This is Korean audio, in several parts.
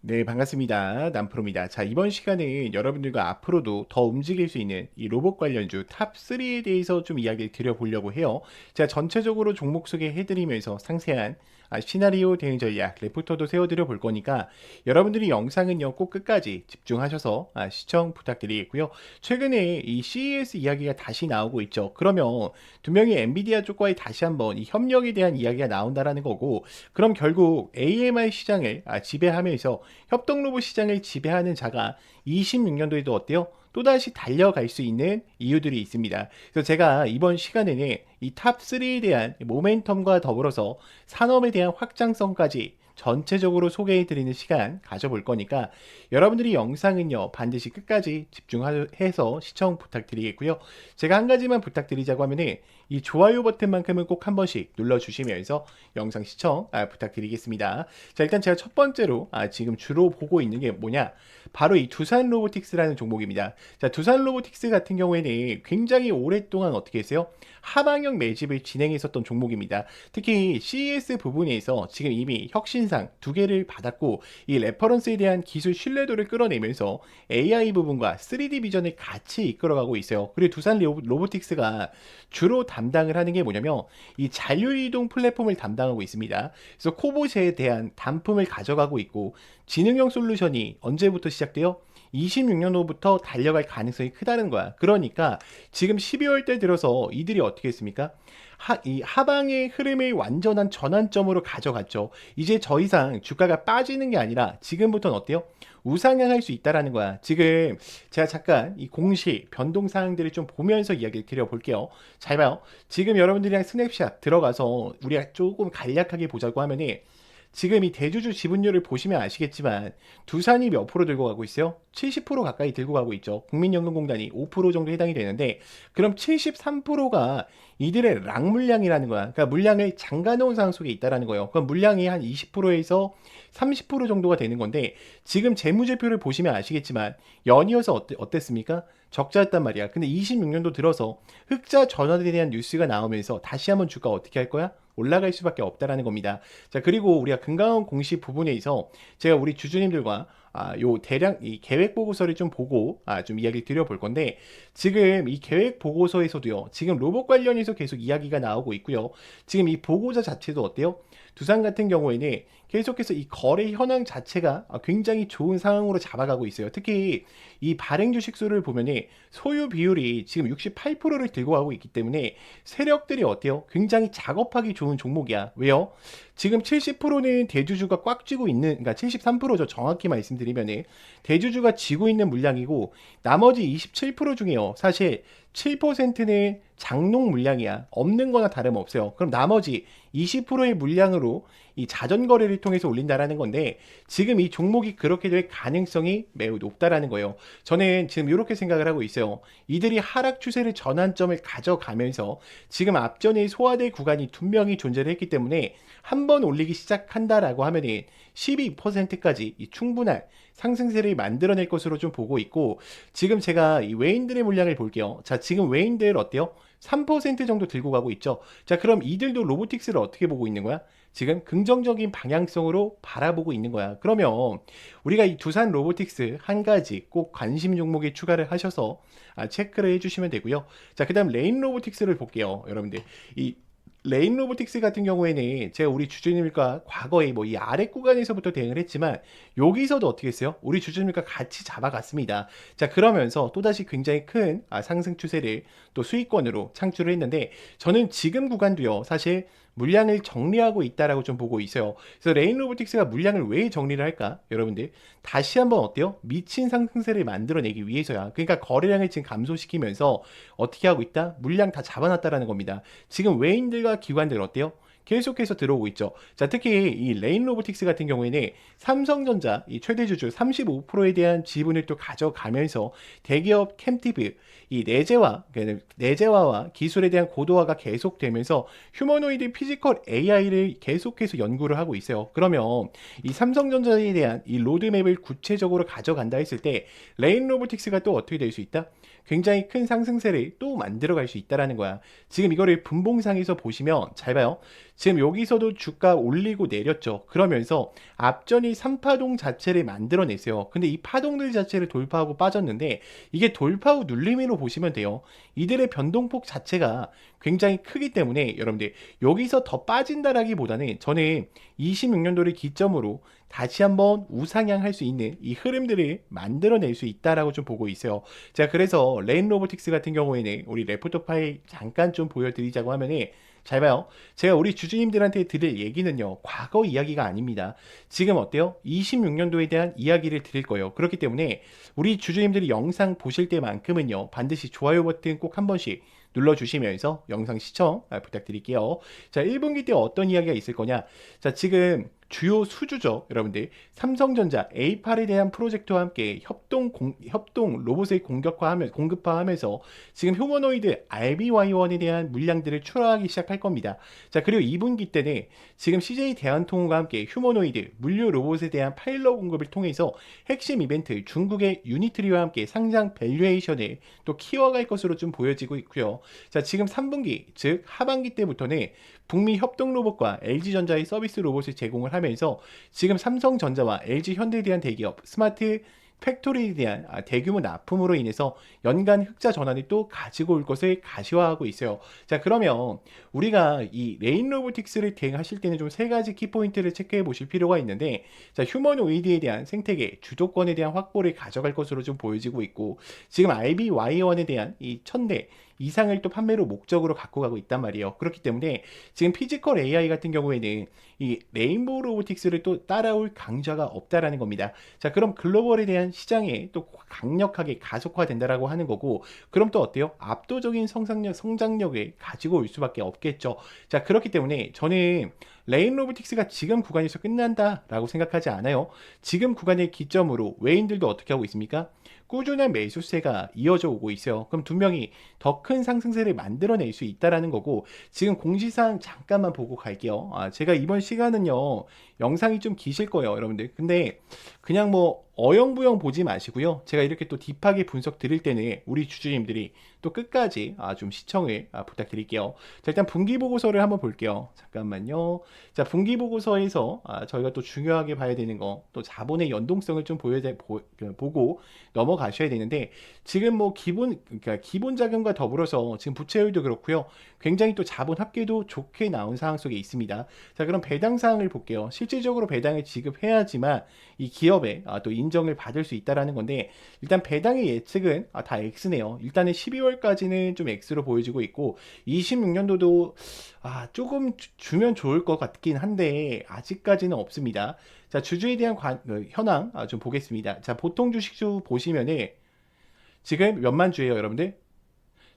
네, 반갑습니다. 남프로입니다. 자, 이번 시간에 여러분들과 앞으로도 더 움직일 수 있는 이 로봇 관련주 탑3에 대해서 좀 이야기를 드려보려고 해요. 제가 전체적으로 종목 소개해드리면서 상세한 시나리오 대응 전략, 레포터도 세워드려 볼 거니까 여러분들이 영상은요, 꼭 끝까지 집중하셔서 시청 부탁드리겠고요. 최근에 이 CES 이야기가 다시 나오고 있죠. 그러면 분명히 엔비디아 쪽과의 다시 한번 이 협력에 대한 이야기가 나온다라는 거고, 그럼 결국 AMI 시장을 지배하면서 협동 로봇 시장을 지배하는 자가 26년도에도 어때요? 또다시 달려갈 수 있는 이유들이 있습니다. 그래서 제가 이번 시간에는 이 탑3에 대한 모멘텀과 더불어서 산업에 대한 확장성까지 전체적으로 소개해드리는 시간 가져볼 거니까 여러분들이 영상은요 반드시 끝까지 집중해서 시청 부탁드리겠고요. 제가 한 가지만 부탁드리자고 하면은 이 좋아요 버튼만큼은 꼭 한 번씩 눌러주시면서 영상 시청 부탁드리겠습니다. 자, 일단 제가 첫 번째로 지금 주로 보고 있는 게 뭐냐, 바로 이 두산 로보틱스라는 종목입니다. 자, 두산 로보틱스 같은 경우에는 굉장히 오랫동안 어떻게 했어요? 하방형 매집을 진행했었던 종목입니다. 특히 CES 부분에서 지금 이미 혁신상 두 개를 받았고, 이 레퍼런스에 대한 기술 신뢰도를 끌어내면서 AI 부분과 3D 비전을 같이 이끌어가고 있어요. 그리고 두산 로보틱스가 주로 담당을 하는 게 뭐냐면 이 잔류이동 플랫폼을 담당하고 있습니다. 그래서 코봇에 대한 단품을 가져가고 있고, 지능형 솔루션이 언제부터 시작돼요? 26년도부터 달려갈 가능성이 크다는 거야. 그러니까 지금 12월 때 들어서 이들이 어떻게 했습니까? 이 하방의 흐름의 완전한 전환점으로 가져갔죠. 이제 더 이상 주가가 빠지는 게 아니라 지금부터는 어때요? 우상향할 수 있다라는 거야. 지금 제가 잠깐 이 공시 변동 사항들을 좀 보면서 이야기를 드려볼게요. 잘 봐요. 지금 여러분들이랑 스냅샷 들어가서 우리가 조금 간략하게 보자고 하면은, 지금 이 대주주 지분율을 보시면 아시겠지만 두산이 몇 프로 들고 가고 있어요? 70% 가까이 들고 가고 있죠. 국민연금공단이 5% 정도 해당이 되는데, 그럼 73%가 이들의 락 물량이라는 거야. 그러니까 물량을 잠가 놓은 상황 속에 있다라는 거예요. 그럼 물량이 한 20%에서 30% 정도가 되는 건데, 지금 재무제표를 보시면 아시겠지만 연이어서 어땠습니까? 적자였단 말이야. 근데 26년도 들어서 흑자 전환에 대한 뉴스가 나오면서 다시 한번 주가 어떻게 할 거야? 올라갈 수밖에 없다라는 겁니다. 자, 그리고 우리가 금강원 공시 부분에서 제가 우리 주주님들과 요 대량 이 계획 보고서를 좀 보고 좀 이야기를 드려볼 건데, 지금 이 계획 보고서에서도요, 지금 로봇 관련해서 계속 이야기가 나오고 있고요. 지금 이 보고자 자체도 어때요? 두산 같은 경우에는 계속해서 이 거래 현황 자체가 굉장히 좋은 상황으로 잡아가고 있어요. 특히 이 발행 주식수를 보면은 소유 비율이 지금 68%를 들고 가고 있기 때문에 세력들이 어때요? 굉장히 작업하기 좋은 종목이야. 왜요? 지금 70%는 대주주가 꽉 쥐고 있는, 그러니까 73%죠. 정확히 말씀드리면은 대주주가 쥐고 있는 물량이고, 나머지 27% 중에요, 사실 7%는 장롱 물량이야. 없는 거나 다름없어요. 그럼 나머지 20%의 물량으로 이 자전거래를 통해서 올린다라는 건데, 지금 이 종목이 그렇게 될 가능성이 매우 높다라는 거예요. 저는 지금 이렇게 생각을 하고 있어요. 이들이 하락 추세를 전환점을 가져가면서 지금 앞전에 소화될 구간이 분명히 존재를 했기 때문에 한 번 올리기 시작한다라고 하면은 12%까지 충분한 상승세를 만들어낼 것으로 좀 보고 있고, 지금 제가 이 외인들의 물량을 볼게요. 자, 지금 외인들 어때요? 3% 정도 들고 가고 있죠. 자, 그럼 이들도 로보틱스를 어떻게 보고 있는 거야? 지금 긍정적인 방향성으로 바라보고 있는 거야. 그러면 우리가 이 두산 로보틱스 한 가지 꼭 관심 종목에 추가를 하셔서 체크를 해주시면 되고요. 자, 그 다음 레인 로보틱스를 볼게요. 여러분들, 이 레인 로보틱스 같은 경우에는 제가 우리 주주님과 과거에 뭐 이 아래 구간에서부터 대응을 했지만, 여기서도 어떻게 했어요? 우리 주주님과 같이 잡아갔습니다. 자, 그러면서 또다시 굉장히 큰 상승 추세를 또 수익권으로 창출을 했는데, 저는 지금 구간도요, 사실 물량을 정리하고 있다라고 좀 보고 있어요. 그래서 레인 로보틱스가 물량을 왜 정리를 할까? 여러분들 다시 한번 어때요? 미친 상승세를 만들어내기 위해서야. 그러니까 거래량을 지금 감소시키면서 어떻게 하고 있다? 물량 다 잡아놨다라는 겁니다. 지금 외인들과 기관들 어때요? 계속해서 들어오고 있죠. 자, 특히 이 레인 로보틱스 같은 경우에는 삼성전자 이 최대 주주 35%에 대한 지분을 또 가져가면서 대기업 캠티브 이 내재화와 기술에 대한 고도화가 계속되면서 휴머노이드 피지컬 AI를 계속해서 연구를 하고 있어요. 그러면 이 삼성전자에 대한 이 로드맵을 구체적으로 가져간다 했을 때 레인 로보틱스가 또 어떻게 될 수 있다? 굉장히 큰 상승세를 또 만들어 갈 수 있다라는 거야. 지금 이거를 분봉상에서 보시면 잘 봐요. 지금 여기서도 주가 올리고 내렸죠. 그러면서 앞전이 3파동 자체를 만들어냈어요. 근데 이 파동들 자체를 돌파하고 빠졌는데 이게 돌파 후 눌림으로 보시면 돼요. 이들의 변동폭 자체가 굉장히 크기 때문에 여러분들 여기서 더 빠진다라기보다는 저는 26년도를 기점으로 다시 한번 우상향할 수 있는 이 흐름들을 만들어낼 수 있다라고 좀 보고 있어요. 자, 그래서 레인 로보틱스 같은 경우에는 우리 레포터 파일 잠깐 좀 보여드리자고 하면은 잘 봐요. 제가 우리 주주님들한테 드릴 얘기는요, 과거 이야기가 아닙니다. 지금 어때요? 26년도에 대한 이야기를 드릴 거예요. 그렇기 때문에 우리 주주님들이 영상 보실 때만큼은요, 반드시 좋아요 버튼 꼭 한 번씩 눌러주시면서 영상 시청 부탁드릴게요. 자, 1분기 때 어떤 이야기가 있을 거냐? 자, 지금 주요 수주죠, 여러분들. 삼성전자 A8에 대한 프로젝트와 함께 협동 로봇을 공급화하면서 지금 휴머노이드 RBY1에 대한 물량들을 출하하기 시작할 겁니다. 자, 그리고 2분기 때는 지금 CJ 대한통운과 함께 휴머노이드 물류 로봇에 대한 파일럿 공급을 통해서 핵심 이벤트 중국의 유니트리와 함께 상장 밸류에이션을 또 키워갈 것으로 좀 보여지고 있고요. 자, 지금 3분기 즉 하반기 때부터는 북미 협동 로봇과 LG전자의 서비스 로봇을 제공을 하면서 지금 삼성전자와 LG현대에 대한 대기업 스마트 팩토리에 대한 대규모 납품으로 인해서 연간 흑자 전환을 또 가지고 올 것을 가시화하고 있어요. 자, 그러면 우리가 이 레인 로보틱스를 대응하실 때는 좀 세 가지 키포인트를 체크해 보실 필요가 있는데, 자, 휴머노이드에 대한 생태계 주도권에 대한 확보를 가져갈 것으로 좀 보여지고 있고, 지금 RBY1에 대한 이 1000대 이상을 또 판매로 목적으로 갖고 가고 있단 말이에요. 그렇기 때문에 지금 피지컬 AI 같은 경우에는 이 레인보우 로보틱스를 또 따라올 강자가 없다라는 겁니다. 자, 그럼 글로벌에 대한 시장에 또 강력하게 가속화된다라고 하는 거고, 그럼 또 어때요? 압도적인 성장력을 가지고 올 수밖에 없겠죠. 자, 그렇기 때문에 저는 레인 로보틱스가 지금 구간에서 끝난다라고 생각하지 않아요. 지금 구간의 기점으로 외인들도 어떻게 하고 있습니까? 꾸준한 매수세가 이어져 오고 있어요. 그럼 두 명이 더 큰 상승세를 만들어낼 수 있다라는 거고, 지금 공시사항 잠깐만 보고 갈게요. 제가 이번 시간은요, 영상이 좀 기실 거예요, 여러분들. 근데 그냥 뭐 어영부영 보지 마시고요. 제가 이렇게 또 딥하게 분석 드릴 때는 우리 주주님들이 또 끝까지 좀 시청을 부탁드릴게요. 자, 일단 분기 보고서를 한번 볼게요. 잠깐만요. 자, 분기 보고서에서 저희가 또 중요하게 봐야 되는 거, 또 자본의 연동성을 좀 보고 넘어가셔야 되는데, 지금 뭐 그러니까 기본 자금과 더불어서 지금 부채율도 그렇고요. 굉장히 또 자본 합계도 좋게 나온 상황 속에 있습니다. 자, 그럼 배당 사항을 볼게요. 실질적으로 배당을 지급해야지만 이 기업에 또 인정을 받을 수 있다라는 건데, 일단 배당의 예측은 다 X네요. 일단은 12월까지는 좀 X로 보여지고 있고, 26년도도 조금 주면 좋을 것 같긴 한데 아직까지는 없습니다. 자, 주주에 대한 현황 좀 보겠습니다. 자, 보통 주식주 보시면은 지금 몇만 주예요, 여러분들?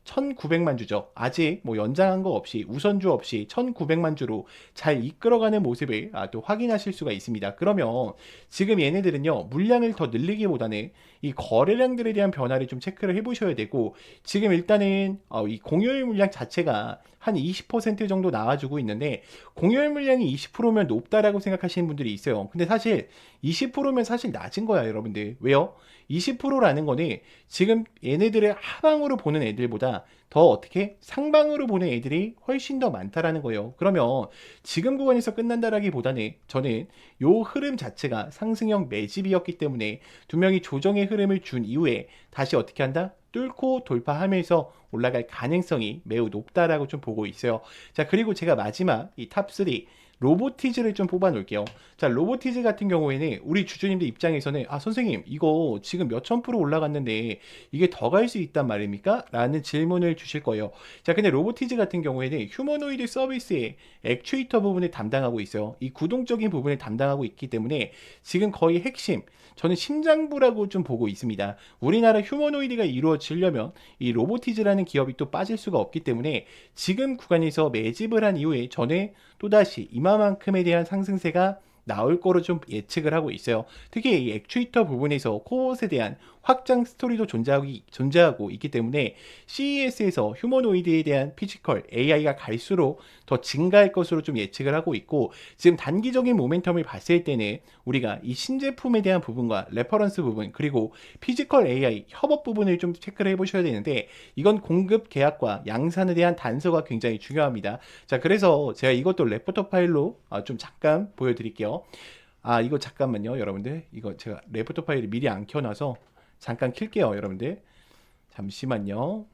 1900만 주죠. 아직 뭐 연장한 거 없이 우선주 없이 1900만 주로 잘 이끌어가는 모습을 또 확인하실 수가 있습니다. 그러면 지금 얘네들은요, 물량을 더 늘리기보다는 이 거래량들에 대한 변화를 좀 체크를 해보셔야 되고, 지금 일단은 이 공여일 물량 자체가 한 20% 정도 나와주고 있는데, 공여일 물량이 20%면 높다라고 생각하시는 분들이 있어요. 근데 사실 20%면 사실 낮은 거야, 여러분들. 왜요? 20%라는 거는 지금 얘네들을 하방으로 보는 애들보다 더 어떻게 상방으로 보는 애들이 훨씬 더 많다라는 거예요. 그러면 지금 구간에서 끝난다라기보다는 저는 요 흐름 자체가 상승형 매집이었기 때문에 두 명이 조정의 흐름을 준 이후에 다시 어떻게 한다? 뚫고 돌파하면서 올라갈 가능성이 매우 높다라고 좀 보고 있어요. 자, 그리고 제가 마지막 이 탑3 로보티즈를 좀 뽑아 놓을게요. 자, 로보티즈 같은 경우에는 우리 주주님들 입장에서는 선생님 이거 지금 몇천 프로 올라갔는데 이게 더 갈 수 있단 말입니까? 라는 질문을 주실 거예요. 자, 근데 로보티즈 같은 경우에는 휴머노이드 서비스의 액추에이터 부분을 담당하고 있어요. 이 구동적인 부분을 담당하고 있기 때문에 지금 거의 핵심, 저는 심장부라고 좀 보고 있습니다. 우리나라 휴머노이드가 이루어지려면 이 로보티즈라는 기업이 또 빠질 수가 없기 때문에 지금 구간에서 매집을 한 이후에 저는 또다시 이만큼에 대한 상승세가 나올 거로 좀 예측을 하고 있어요. 특히 이 액추에이터 부분에서 코봇에 대한 확장 스토리도 존재하고 있기 때문에 CES에서 휴머노이드에 대한 피지컬 AI가 갈수록 더 증가할 것으로 좀 예측을 하고 있고, 지금 단기적인 모멘텀을 봤을 때는 우리가 이 신제품에 대한 부분과 레퍼런스 부분, 그리고 피지컬 AI 협업 부분을 좀 체크를 해보셔야 되는데, 이건 공급 계약과 양산에 대한 단서가 굉장히 중요합니다. 자, 그래서 제가 이것도 레포터 파일로 좀 잠깐 보여드릴게요. 이거 잠깐만요, 여러분들. 이거 제가 레포터 파일을 미리 안 켜놔서 잠깐 킬게요, 여러분들. 잠시만요.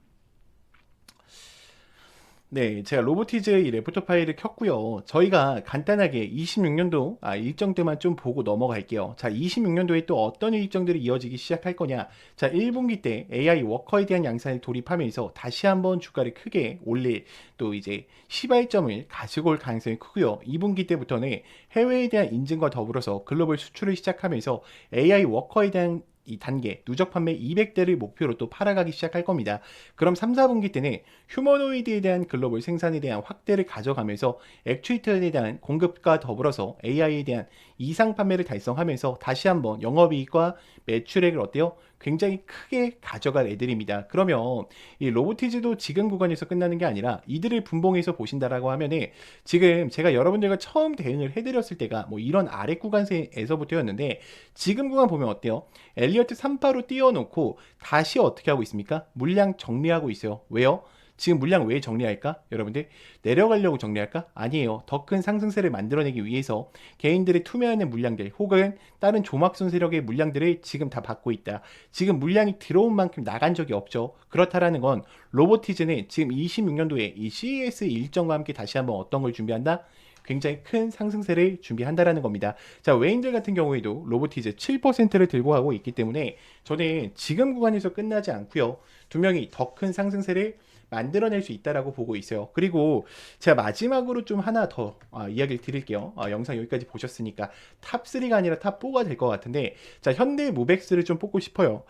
네, 제가 로보티즈 이 레포터 파일을 켰고요. 저희가 간단하게 26년도 일정들만 좀 보고 넘어갈게요. 자, 26년도에 또 어떤 일정들이 이어지기 시작할 거냐. 자, 1분기 때 AI 워커에 대한 양산을 돌입하면서 다시 한번 주가를 크게 올릴 또 이제 시발점을 가지고 올 가능성이 크고요. 2분기 때부터는 해외에 대한 인증과 더불어서 글로벌 수출을 시작하면서 AI 워커에 대한 이 단계 누적 판매 200대를 목표로 또 팔아가기 시작할 겁니다. 그럼 3, 4분기 때는 휴머노이드에 대한 글로벌 생산에 대한 확대를 가져가면서 액추에이터에 대한 공급과 더불어서 AI에 대한 이상 판매를 달성하면서 다시 한번 영업이익과 매출액을 어때요? 굉장히 크게 가져갈 애들입니다. 그러면 이 로보티즈도 지금 구간에서 끝나는 게 아니라 이들을 분봉해서 보신다라고 하면은, 지금 제가 여러분들과 처음 대응을 해드렸을 때가 뭐 이런 아래 구간에서부터였는데, 지금 구간 보면 어때요? 엘리어트 3파로 띄워놓고 다시 어떻게 하고 있습니까? 물량 정리하고 있어요. 왜요? 지금 물량 왜 정리할까? 여러분들 내려가려고 정리할까? 아니에요. 더 큰 상승세를 만들어내기 위해서 개인들의 투매하는 물량들 혹은 다른 조막선 세력의 물량들을 지금 다 받고 있다. 지금 물량이 들어온 만큼 나간 적이 없죠. 그렇다라는 건 로보티즈는 지금 26년도에 이 CES 일정과 함께 다시 한번 어떤 걸 준비한다? 굉장히 큰 상승세를 준비한다라는 겁니다. 자, 외인들 같은 경우에도 로보티즈 7%를 들고 가고 있기 때문에 저는 지금 구간에서 끝나지 않고요. 두 명이 더 큰 상승세를 만들어낼 수 있다라고 보고 있어요. 그리고 제가 마지막으로 좀 하나 더 이야기를 드릴게요. 영상 여기까지 보셨으니까 탑3가 아니라 탑4가 될 것 같은데, 자, 현대무벡스를 좀 뽑고 싶어요.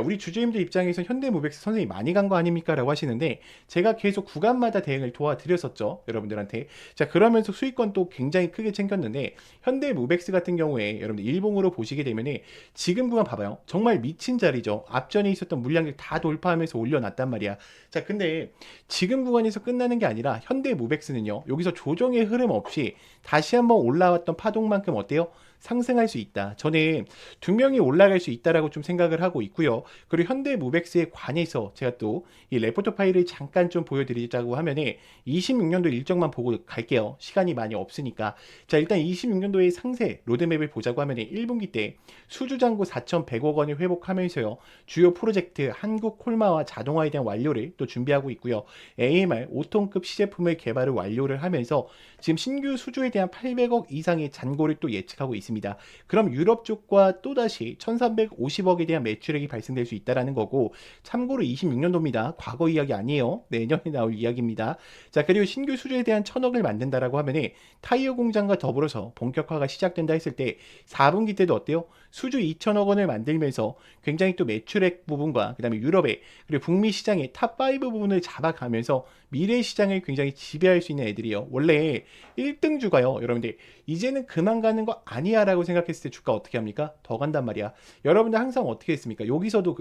우리 주주님들 입장에서 현대무벡스 선생님 많이 간 거 아닙니까? 라고 하시는데, 제가 계속 구간마다 대응을 도와드렸었죠, 여러분들한테. 자, 그러면서 수익권 또 굉장히 크게 챙겼는데, 현대무벡스 같은 경우에 여러분들 일봉으로 보시게 되면은 지금 구간 봐봐요. 정말 미친 자리죠. 앞전에 있었던 물량을 다 돌파하면서 올려놨단 말이야. 자, 근데 지금 구간에서 끝나는 게 아니라 현대무벡스는요, 여기서 조정의 흐름 없이 다시 한번 올라왔던 파동만큼 어때요? 상승할 수 있다. 저는 두 명이 올라갈 수 있다라고 좀 생각을 하고 있고요. 그리고 현대무벡스에 관해서 제가 또 이 레포트 파일을 잠깐 좀 보여드리자고 하면은 26년도 일정만 보고 갈게요. 시간이 많이 없으니까. 자, 일단 26년도의 상세 로드맵을 보자고 하면은 1분기 때 수주잔고 4,100억 원을 회복하면서요, 주요 프로젝트 한국 콜마와 자동화에 대한 완료를 또 준비하고 있고요. AMR 5톤급 시제품을 개발을 완료를 하면서 지금 신규 수주에 대한 800억 이상의 잔고를 또 예측하고 있습니다. 그럼 유럽 쪽과 또다시 1350억에 대한 매출액이 발생될 수 있다는 거고, 참고로 26년도입니다. 과거 이야기 아니에요. 내년에 나올 이야기입니다. 자, 그리고 신규 수주에 대한 1000억을 만든다라고 하면은 타이어 공장과 더불어서 본격화가 시작된다 했을 때 4분기 때도 어때요? 수주 2천억 원을 만들면서 굉장히 또 매출액 부분과 그 다음에 유럽의 그리고 북미 시장의 탑5 부분을 잡아가면서 미래 시장을 굉장히 지배할 수 있는 애들이요. 원래 1등 주가요, 여러분들 이제는 그만 가는 거 아니야 라고 생각했을 때 주가 어떻게 합니까? 더 간단 말이야. 여러분들 항상 어떻게 했습니까? 여기서도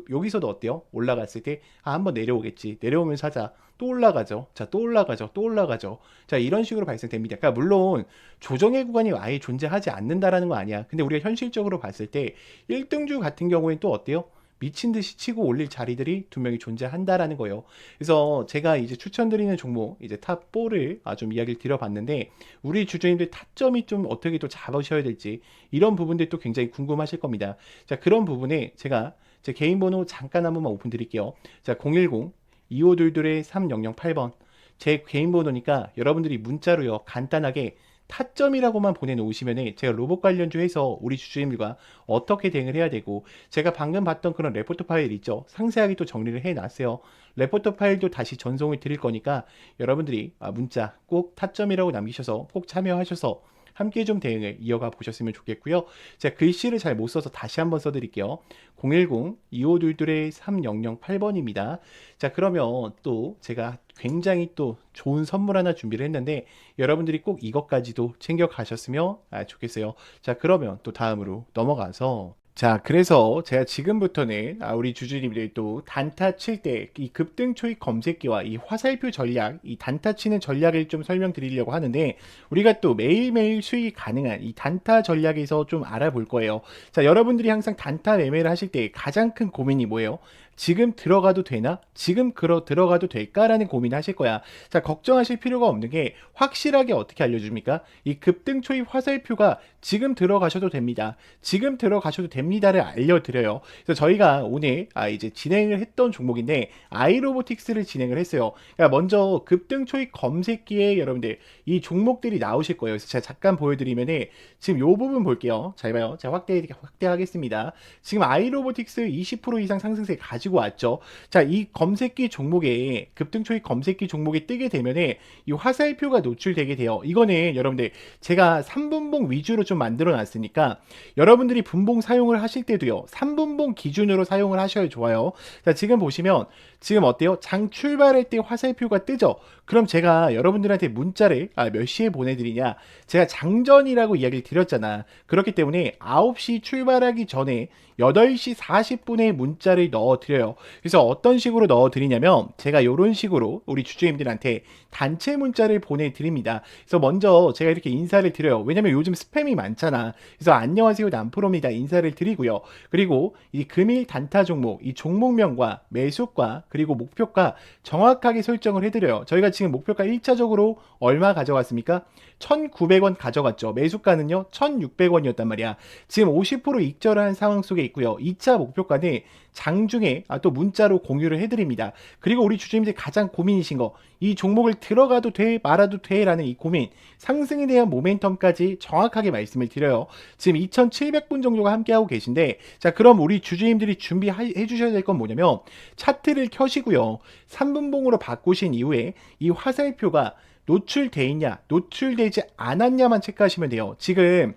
어때요? 올라갔을 때 한번 내려오겠지. 내려오면서 하자. 또 올라가죠. 자, 또 올라가죠. 또 올라가죠. 자, 이런 식으로 발생됩니다. 그러니까 물론 조정의 구간이 아예 존재하지 않는다라는 거 아니야. 근데 우리가 현실적으로 봤을 때 1등주 같은 경우에는 또 어때요? 미친 듯이 치고 올릴 자리들이 두 명이 존재한다라는 거예요. 그래서 제가 이제 추천드리는 종목 이제 탑4를 좀 이야기를 드려봤는데, 우리 주주님들 타점이 좀 어떻게 또 잡으셔야 될지 이런 부분들 또 굉장히 궁금하실 겁니다. 자, 그런 부분에 제가 제 개인 번호 잠깐 한 번만 오픈 드릴게요. 자, 010-2522-3008번 제 개인 번호니까 여러분들이 문자로요 간단하게 타점이라고만 보내놓으시면 제가 로봇 관련주 해서 우리 주주님들과 어떻게 대응을 해야 되고, 제가 방금 봤던 그런 레포트 파일 있죠, 상세하게 또 정리를 해놨어요. 레포트 파일도 다시 전송을 드릴 거니까 여러분들이 문자 꼭 타점이라고 남기셔서 꼭 참여하셔서 함께 좀 대응을 이어가 보셨으면 좋겠고요. 제가 글씨를 잘 못 써서 다시 한번 써드릴게요. 010-2522-3008번입니다. 자, 그러면 또 제가 굉장히 또 좋은 선물 하나 준비를 했는데 여러분들이 꼭 이것까지도 챙겨 가셨으면 좋겠어요. 자, 그러면 또 다음으로 넘어가서 자, 그래서 제가 지금부터는 우리 주주님들 또 단타 칠 때 이 급등 초입 검색기와 이 화살표 전략, 이 단타 치는 전략을 좀 설명드리려고 하는데 우리가 또 매일매일 수익이 가능한 이 단타 전략에서 좀 알아볼 거예요. 자, 여러분들이 항상 단타 매매를 하실 때 가장 큰 고민이 뭐예요? 지금 들어가도 되나? 지금 들어가도 될까라는 고민을 하실 거야. 자, 걱정하실 필요가 없는 게 확실하게 어떻게 알려줍니까? 이 급등 초입 화살표가 지금 들어가셔도 됩니다. 지금 들어가셔도 됩니다를 알려드려요. 그래서 저희가 오늘 이제 진행을 했던 종목인데 아이로보틱스를 진행을 했어요. 그러니까 먼저 급등 초입 검색기에 여러분들 이 종목들이 나오실 거예요. 그래서 제가 잠깐 보여드리면은 지금 요 부분 볼게요. 자, 이봐요. 제가 확대하겠습니다. 지금 아이로보틱스 20% 이상 상승세 가지고 왔죠. 자, 이 검색기 종목에 급등 초입 검색기 종목에 뜨게 되면은 이 화살표가 노출되게 돼요. 이거는 여러분들 제가 3분봉 위주로 좀 만들어 놨으니까 여러분들이 분봉 사용을 하실 때도요 3분봉 기준으로 사용을 하셔야 좋아요. 자, 지금 보시면 지금 어때요? 장 출발할 때 화살표가 뜨죠. 그럼 제가 여러분들한테 문자를 몇 시에 보내드리냐, 제가 장전이라고 이야기를 드렸잖아. 그렇기 때문에 9시 출발하기 전에 8시 40분에 문자를 넣어드려요. 그래서 어떤 식으로 넣어드리냐면 제가 이런 식으로 우리 주주님들한테 단체 문자를 보내드립니다. 그래서 먼저 제가 이렇게 인사를 드려요. 왜냐면 요즘 스팸이 많잖아. 그래서 안녕하세요 남프로입니다 인사를 드리고요. 그리고 이 금일 단타 종목, 이 종목명과 매수가 그리고 목표가 정확하게 설정을 해드려요. 저희가 지금 목표가 1차적으로 얼마 가져갔습니까? 1,900원 가져갔죠. 매수가는요 1,600원이었단 말이야. 지금 50% 익절한 상황 속에 있고요. 2차 목표가는 장중에 또 문자로 공유를 해드립니다. 그리고 우리 주주님들 가장 고민이신 거, 이 종목을 들어가도 돼 말아도 돼 라는 이 고민, 상승에 대한 모멘텀까지 정확하게 말씀을 드려요. 지금 2,700분 정도가 함께하고 계신데, 자, 그럼 우리 주주님들이 준비해 주셔야 될 건 뭐냐면 차트를 켜시고요 3분봉으로 바꾸신 이후에 이 화살표가 노출돼 있냐 노출되지 않았냐만 체크하시면 돼요. 지금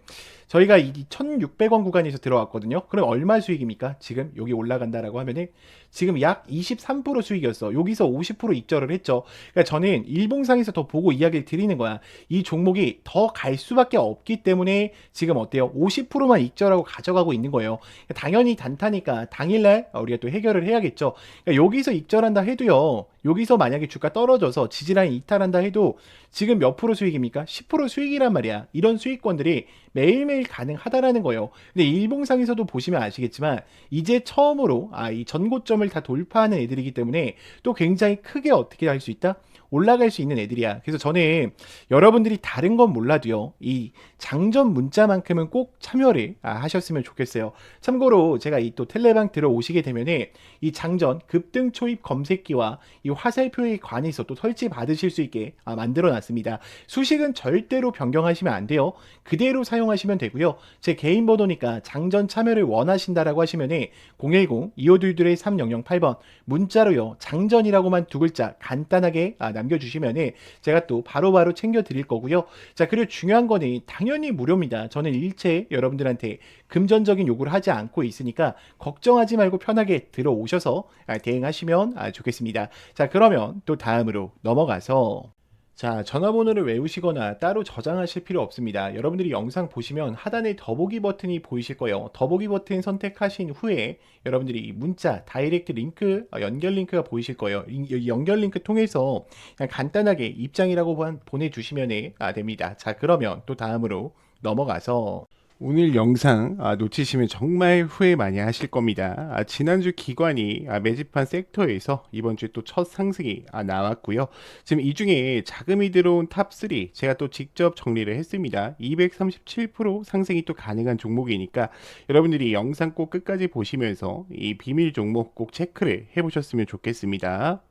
저희가 이 1,600원 구간에서 들어왔거든요. 그럼 얼마 수익입니까? 지금 여기 올라간다라고 하면은 지금 약 23% 수익이었어. 여기서 50% 익절을 했죠. 그러니까 저는 일봉상에서 더 보고 이야기를 드리는 거야. 이 종목이 더 갈 수밖에 없기 때문에 지금 어때요? 50%만 익절하고 가져가고 있는 거예요. 그러니까 당연히 단타니까 당일날 우리가 또 해결을 해야겠죠. 그러니까 여기서 익절한다 해도요. 여기서 만약에 주가 떨어져서 지지라인 이탈한다 해도 지금 몇 프로 수익입니까? 10% 수익이란 말이야. 이런 수익권들이 매일매일 가능하다라는 거예요. 근데 일봉상에서도 보시면 아시겠지만 이제 처음으로 이 전고점을 다 돌파하는 애들이기 때문에 또 굉장히 크게 어떻게 할 수 있다? 올라갈 수 있는 애들이야. 그래서 저는 여러분들이 다른 건 몰라도요 이 장전 문자만큼은 꼭 참여를 하셨으면 좋겠어요. 참고로 제가 이 또 텔레방 들어오시게 되면은 이 장전 급등 초입 검색기와 이 화살표에 관해서 또 설치 받으실 수 있게 만들어 놨습니다. 수식은 절대로 변경하시면 안 돼요. 그대로 사용하시면 되고요. 제 개인 번호니까 장전 참여를 원하신다라고 하시면은 010-2522-3008번 문자로요 장전이라고만 두 글자 간단하게 남겨주시면은 제가 또 바로바로 챙겨 드릴 거고요. 자, 그리고 중요한 거는 당연히 무료입니다. 저는 일체 여러분들한테 금전적인 요구를 하지 않고 있으니까 걱정하지 말고 편하게 들어오셔서 대응하시면 좋겠습니다. 자, 그러면 또 다음으로 넘어가서, 자, 전화번호를 외우시거나 따로 저장하실 필요 없습니다. 여러분들이 영상 보시면 하단에 더보기 버튼이 보이실 거예요. 더보기 버튼 선택하신 후에 여러분들이 문자, 다이렉트 링크, 연결 링크가 보이실 거예요. 이 연결 링크 통해서 그냥 간단하게 입장이라고 보내주시면 됩니다. 자, 그러면 또 다음으로 넘어가서 오늘 영상 놓치시면 정말 후회 많이 하실 겁니다. 지난주 기관이 매집한 섹터에서 이번 주에 또 첫 상승이 나왔고요. 지금 이 중에 자금이 들어온 탑3 제가 또 직접 정리를 했습니다. 237% 상승이 또 가능한 종목이니까 여러분들이 영상 꼭 끝까지 보시면서 이 비밀 종목 꼭 체크를 해보셨으면 좋겠습니다.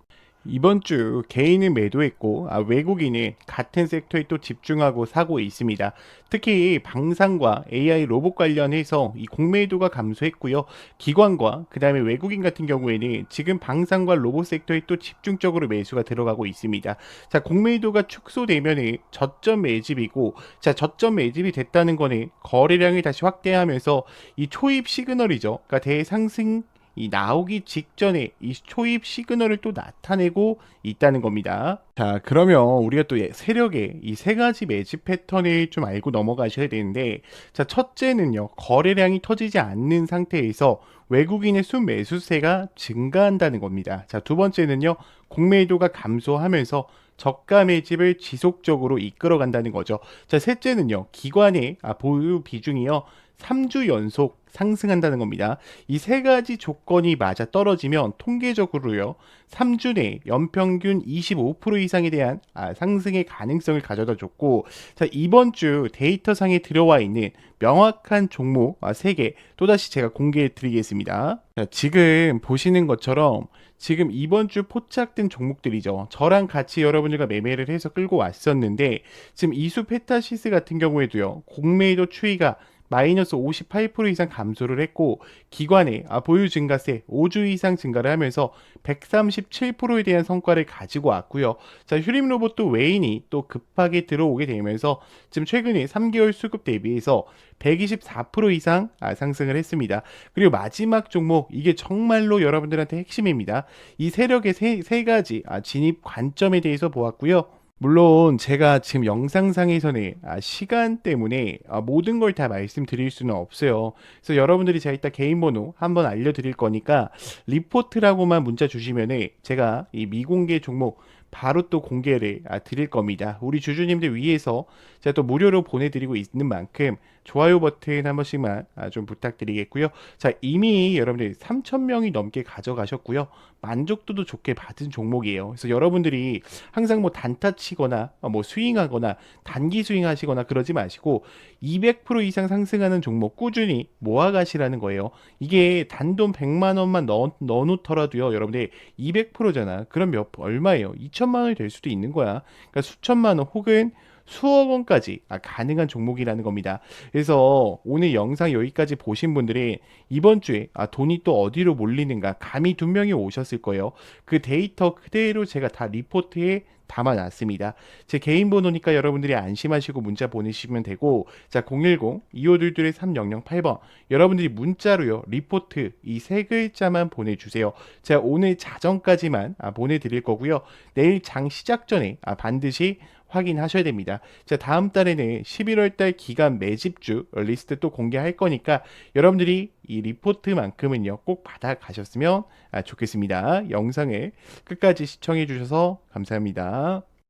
이번 주 개인은 매도했고 외국인은 같은 섹터에 또 집중하고 사고 있습니다. 특히 방산과 AI 로봇 관련해서 이 공매도가 감소했고요. 기관과 그 다음에 외국인 같은 경우에는 지금 방산과 로봇 섹터에 또 집중적으로 매수가 들어가고 있습니다. 자, 공매도가 축소되면 저점 매집이고, 자, 저점 매집이 됐다는 거는 거래량이 다시 확대하면서 이 초입 시그널이죠. 그러니까 대상승 이 나오기 직전에 이 초입 시그널을 또 나타내고 있다는 겁니다. 자, 그러면 우리가 또 세력의 이 세 가지 매집 패턴을 좀 알고 넘어가셔야 되는데, 자, 첫째는요, 거래량이 터지지 않는 상태에서 외국인의 순매수세가 증가한다는 겁니다. 자, 두 번째는요, 공매도가 감소하면서 저가 매집을 지속적으로 이끌어 간다는 거죠. 자, 셋째는요, 기관의 보유 비중이요, 3주 연속 상승한다는 겁니다. 이 세 가지 조건이 맞아 떨어지면 통계적으로요, 3주 내 연평균 25% 이상에 대한 상승의 가능성을 가져다 줬고, 자, 이번 주 데이터상에 들어와 있는 명확한 종목 3개 또다시 제가 공개해 드리겠습니다. 자, 지금 보시는 것처럼 지금 이번 주 포착된 종목들이죠. 저랑 같이 여러분들과 매매를 해서 끌고 왔었는데, 지금 이수 페타시스 같은 경우에도요, 공매도 추이가 마이너스 58% 이상 감소를 했고, 기관의 보유 증가세 5주 이상 증가를 하면서 137%에 대한 성과를 가지고 왔고요. 자, 휴림 로봇도 외인이 또 급하게 들어오게 되면서 지금 최근에 3개월 수급 대비해서 124% 이상 상승을 했습니다. 그리고 마지막 종목, 이게 정말로 여러분들한테 핵심입니다. 이 세력의 세 가지 진입 관점에 대해서 보았고요. 물론 제가 지금 영상상에서는 시간 때문에 모든 걸 다 말씀드릴 수는 없어요. 그래서 여러분들이 제가 이따 개인 번호 한번 알려드릴 거니까 리포트라고만 문자 주시면은 제가 이 미공개 종목 바로 또 공개를 드릴 겁니다. 우리 주주님들 위해서 제가 또 무료로 보내드리고 있는 만큼 좋아요 버튼 한 번씩만 좀 부탁드리겠고요. 자, 이미 여러분들 3,000명이 넘게 가져가셨고요. 만족도도 좋게 받은 종목이에요. 그래서 여러분들이 항상 뭐 단타 치거나 뭐 스윙하거나 단기 스윙하시거나 그러지 마시고 200% 이상 상승하는 종목 꾸준히 모아가시라는 거예요. 이게 단돈 100만 원만 넣어놓더라도요, 여러분들 200%잖아. 그럼 얼마예요? 2천만 원이 될 수도 있는 거야. 그러니까 수천만 원 혹은 수억 원까지 가능한 종목이라는 겁니다. 그래서 오늘 영상 여기까지 보신 분들이 이번 주에 돈이 또 어디로 몰리는가 감이 분명히 오셨을 거예요. 그 데이터 그대로 제가 다 리포트에 담아놨습니다. 제 개인 번호니까 여러분들이 안심하시고 문자 보내시면 되고, 자, 010-2522-3008번 여러분들이 문자로요, 리포트 이 세 글자만 보내주세요. 제가 오늘 자정까지만 보내드릴 거고요. 내일 장 시작 전에 반드시 확인하셔야 됩니다. 자, 다음 달에는 11월 달 기간 매집주 리스트 또 공개할 거니까 여러분들이 이 리포트만큼은요 꼭 받아 가셨으면 좋겠습니다. 영상을 끝까지 시청해 주셔서 감사합니다.